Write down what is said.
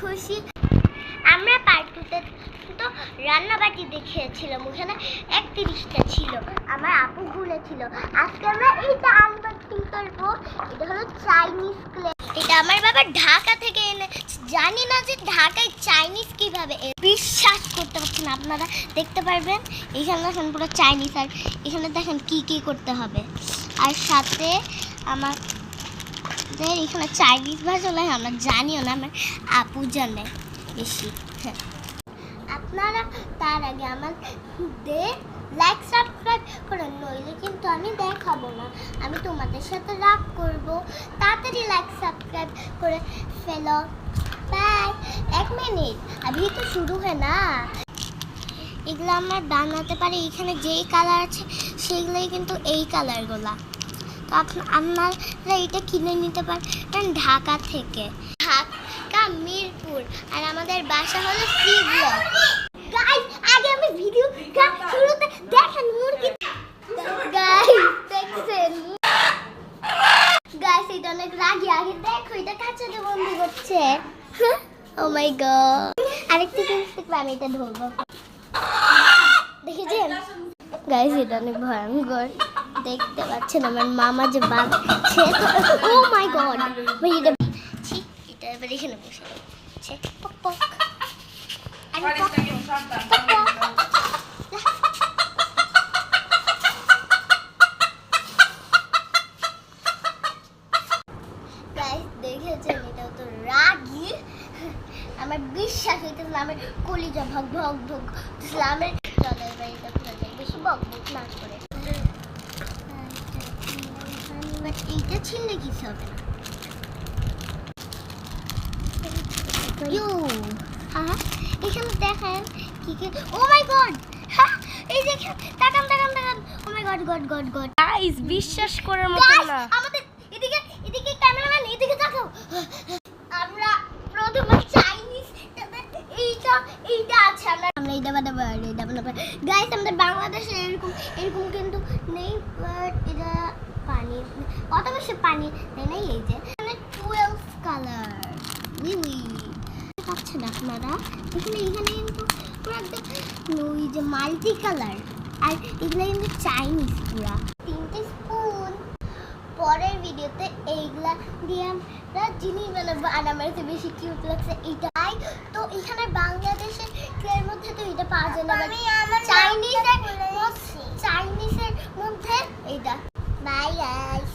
খুশি। আমরা পার্ট 2-তে তো রান্নাবাটি দেখিয়েছিলাম, ওখানে 31টা ছিল, আমার আপু বলেছিল। আজকে আমরা এইটা আনবক্সিং করবো। এটা হলো চাইনিজ ক্লে। এটা আমার বাবা ঢাকা থেকে এনে, জানি না যে ঢাকায় চাইনিজ কিভাবে, বিশ্বাস করতে পারছেন না। আপনারা দেখতে পারবেন এখানে দেখেন পুরো চাইনিজ, আর এখানে দেখেন কি কি করতে হবে। আর সাথে আমার এখানে চাইনিজ ভাষা লাগে, আমরা জানিও না, আমার আপু জানে বেশি। হ্যাঁ, আপনারা তার আগে আমাদের লাইক সাবস্ক্রাইব করে, নইলে কিন্তু আমি দেখাবো না, আমি তোমাদের সাথে রাগ করব। তাড়াতাড়ি লাইক সাবস্ক্রাইব করে ফেলো। বাই। 1 মিনিট, अभी তো শুরু হয় না। এগুলো আমরা বানাতে পারি, এখানে যেই কালার আছে সেগুলোই কিন্তু এই কালারগুলা। তো আপনারা এটা কিনে নিতে পারেন ঢাকা থেকে, ঢাকা মিরপুর। আর আমাদের বাসা হলো সি ব্লক। গাইস, আগে আমি ভিডিও শুরুতে দেখেন মুরগি। গাইস দেখছেন, গাইস এটা অনেক রাগি। আগে দেখো এটা কাঁচাতে বন্ধ করছে। ও মাই গড, আরেকটা জিনিস আমি এটা ধরবো, দেখেছেন গাইস? এটা অনেক ভয়ঙ্কর, দেখতে পাচ্ছেন আমার মামা যে বাঘছে। ও মাই গড, এটা এবার এখানে বসে আছে। পক পক, আমি পক পক পক। গাইস দেখেছেন, এটা তো রাগি, আমার বিশ্বাস হইতেছিল, আমার কলিজা ভগ ভগ ভগ ইসলামের। চলো এবার এটা খুলে যাই, বেশি বক বক না করে। এইটা ছিললে কিছু হবে না। হ্যাঁ, এখানে দেখেন কি কি। ও মাই গড, এই দেখেন, তাকান তাকান তাকান। Oh my god god god god. Guys বিশ্বাস করার মতো না। আমাদের এদিকে এদিকে ক্যামেরাম্যান, এদিকে তাকাও। আমরা প্রথমে চাইনিজ এইটা আছে, আমরা এইটা বানাবো আর এইটা বানাবো। গাইস আমাদের বাংলাদেশে এরকম কিন্তু নেই, বাট এটা পানি, কত বেশি পানি তাই না? এই যে 12 কালার, উই পাচ্ছেন আপনারা এখানে কিন্তু পুরো একদম ওই যে মাল্টি কালার। আর এগুলো কিন্তু চাইনিজ পুরা। 3টে স্পুন। পরের ভিডিওতে এইগুলা দিয়ে আমরা জিনিস বানাবো। আর আমার কাছে বেশি কিউট লাগছে এইটাই। তো এখানে বাংলাদেশের ক্লের মধ্যে তো এটা পাওয়া যায় না, চাইনিজের মধ্যে এইটা। Bye guys.